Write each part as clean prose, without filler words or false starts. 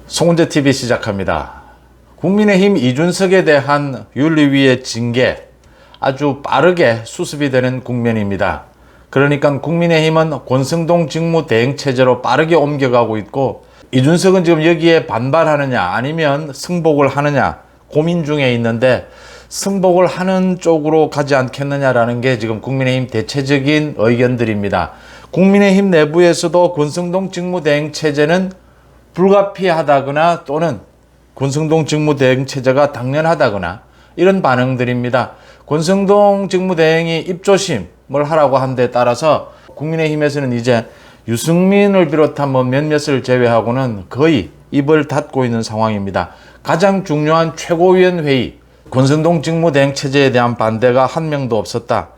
송은재TV 시작합니다. 국민의힘 이준석에 대한 윤리위의 징계 아주 빠르게 수습이 되는 국면입니다. 그러니까 국민의힘은 권성동 직무대행체제로 빠르게 옮겨가고 있고, 이준석은 지금 여기에 반발하느냐 아니면 승복을 하느냐 고민 중에 있는데, 승복을 하는 쪽으로 가지 않겠느냐라는 게 지금 국민의힘 대체적인 의견들입니다. 국민의힘 내부에서도 권성동 직무대행체제는 불가피하다거나 또는 권성동 직무대행체제가 당연하다거나 이런 반응들입니다. 권성동 직무대행이 입조심을 하라고 한 데 따라서 국민의힘에서는 이제 유승민을 비롯한 몇몇을 제외하고는 거의 입을 닫고 있는 상황입니다. 가장 중요한 최고위원회의, 권성동 직무대행체제에 대한 반대가 한 명도 없었다.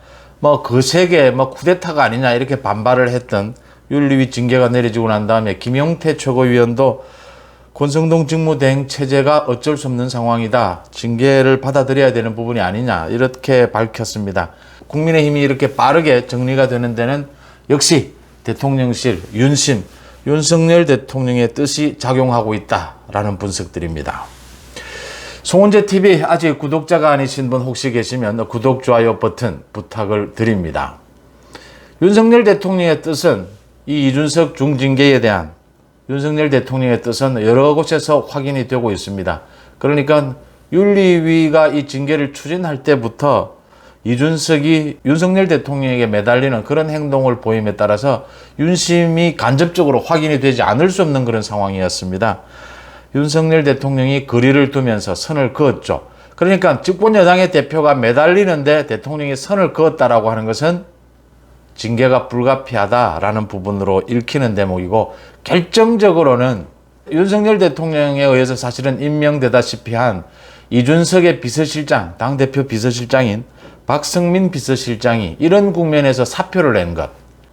거세게 쿠데타가 아니냐 이렇게 반발을 했던 윤리위 징계가 내려지고 난 다음에 김용태 최고위원도 권성동 직무대행체제가 어쩔 수 없는 상황이다, 징계를 받아들여야 되는 부분이 아니냐 이렇게 밝혔습니다. 국민의힘이 이렇게 빠르게 정리가 되는 데는 역시 대통령실, 윤석열 대통령의 뜻이 작용하고 있다라는 분석들입니다. 송은재TV 아직 구독자가 아니신 분 혹시 계시면 구독, 좋아요 버튼 부탁을 드립니다. 윤석열 대통령의 뜻은, 이 이준석 중징계에 대한 윤석열 대통령의 뜻은 여러 곳에서 확인이 되고 있습니다. 그러니까 윤리위가 이 징계를 추진할 때부터 이준석이 윤석열 대통령에게 매달리는 그런 행동을 보임에 따라서 윤심이 간접적으로 확인이 되지 않을 수 없는 그런 상황이었습니다. 윤석열 대통령이 거리를 두면서 선을 그었죠. 그러니까 집권여당의 대표가 매달리는데 대통령이 선을 그었다라고 하는 것은 징계가 불가피하다라는 부분으로 읽히는 대목이고, 결정적으로는 윤석열 대통령에 의해서 사실은 임명되다시피 한 이준석의 비서실장, 당대표 비서실장인 박성민 비서실장이 이런 국면에서 사표를 낸 것,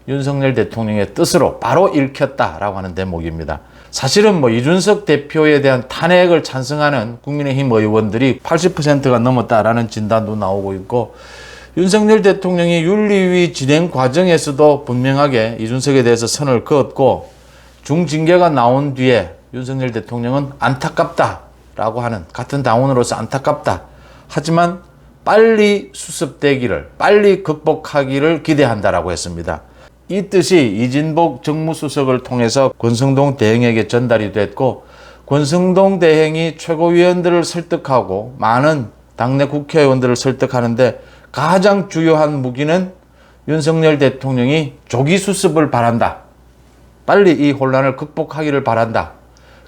윤석열 대통령의 뜻으로 바로 읽혔다라고 하는 대목입니다. 사실은 이준석 대표에 대한 탄핵을 찬성하는 국민의힘 의원들이 80%가 넘었다라는 진단도 나오고 있고, 윤석열 대통령이 윤리위 진행 과정에서도 분명하게 이준석에 대해서 선을 그었고, 중징계가 나온 뒤에 윤석열 대통령은 안타깝다라고 하는, 같은 당원으로서 안타깝다, 하지만 빨리 수습되기를, 빨리 극복하기를 기대한다라고 했습니다. 이 뜻이 이진복 정무수석을 통해서 권성동 대행에게 전달이 됐고, 권성동 대행이 최고위원들을 설득하고 많은 당내 국회의원들을 설득하는데 가장 주요한 무기는 윤석열 대통령이 조기 수습을 바란다, 빨리 이 혼란을 극복하기를 바란다,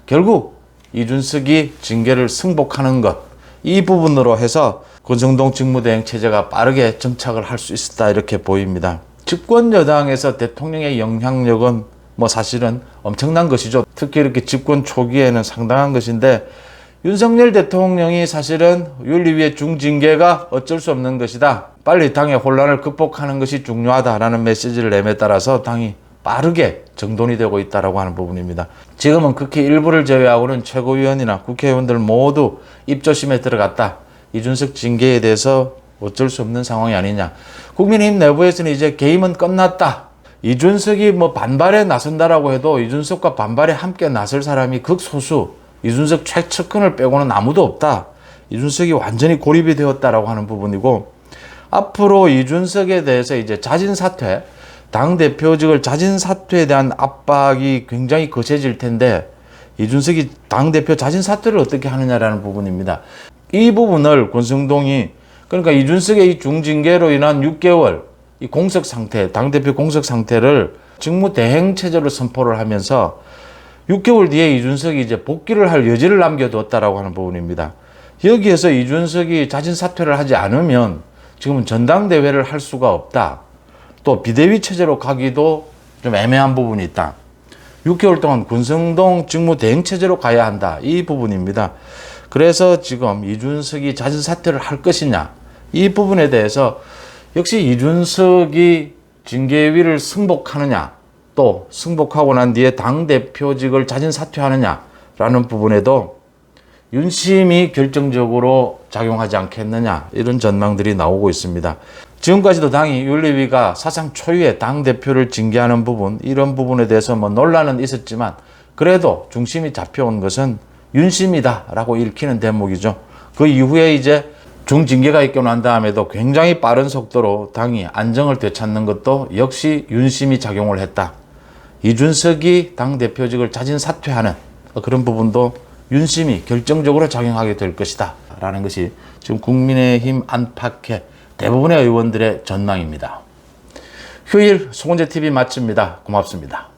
결국 이준석이 징계를 승복하는 것, 이 부분으로 해서 권성동 직무대행체제가 빠르게 정착을 할 수 있었다 이렇게 보입니다. 집권 여당에서 대통령의 영향력은 사실은 엄청난 것이죠. 특히 이렇게 집권 초기에는 상당한 것인데, 윤석열 대통령이 사실은 윤리위의 중징계가 어쩔 수 없는 것이다, 빨리 당의 혼란을 극복하는 것이 중요하다라는 메시지를 내에 따라서 당이 빠르게 정돈이 되고 있다고 하는 부분입니다. 지금은 극히 일부를 제외하고는 최고위원이나 국회의원들 모두 입조심에 들어갔다, 이준석 징계에 대해서 어쩔 수 없는 상황이 아니냐. 국민의힘 내부에서는 이제 게임은 끝났다, 이준석이 반발에 나선다라고 해도 이준석과 반발에 함께 나설 사람이 극소수, 이준석 최측근을 빼고는 아무도 없다, 이준석이 완전히 고립이 되었다라고 하는 부분이고, 앞으로 이준석에 대해서 이제 자진 사퇴, 당대표직을 자진 사퇴에 대한 압박이 굉장히 거세질 텐데, 이준석이 당대표 자진 사퇴를 어떻게 하느냐라는 부분입니다. 이 부분을 권성동이, 그러니까 이준석의 이 중징계로 인한 6개월 이 공석 상태, 당대표 공석 상태를 직무대행체제로 선포를 하면서 6개월 뒤에 이준석이 이제 복귀를 할 여지를 남겨두었다라고 하는 부분입니다. 여기에서 이준석이 자진 사퇴를 하지 않으면 지금은 전당대회를 할 수가 없다, 또 비대위 체제로 가기도 좀 애매한 부분이 있다, 6개월 동안 권성동 직무대행체제로 가야 한다, 이 부분입니다. 그래서 지금 이준석이 자진 사퇴를 할 것이냐, 이 부분에 대해서 역시 이준석이 징계위를 승복하느냐, 또 승복하고 난 뒤에 당대표직을 자진 사퇴하느냐라는 부분에도 윤심이 결정적으로 작용하지 않겠느냐, 이런 전망들이 나오고 있습니다. 지금까지도 당이 윤리위가 사상 초유의 당대표를 징계하는 부분, 이런 부분에 대해서 논란은 있었지만 그래도 중심이 잡혀온 것은 윤심이다라고 읽히는 대목이죠. 그 이후에 이제 중징계가 있고 난 다음에도 굉장히 빠른 속도로 당이 안정을 되찾는 것도 역시 윤심이 작용을 했다. 이준석이 당대표직을 자진 사퇴하는 그런 부분도 윤심이 결정적으로 작용하게 될 것이다 라는 것이 지금 국민의힘 안팎의 대부분의 의원들의 전망입니다. 휴일 송은재TV 마칩니다. 고맙습니다.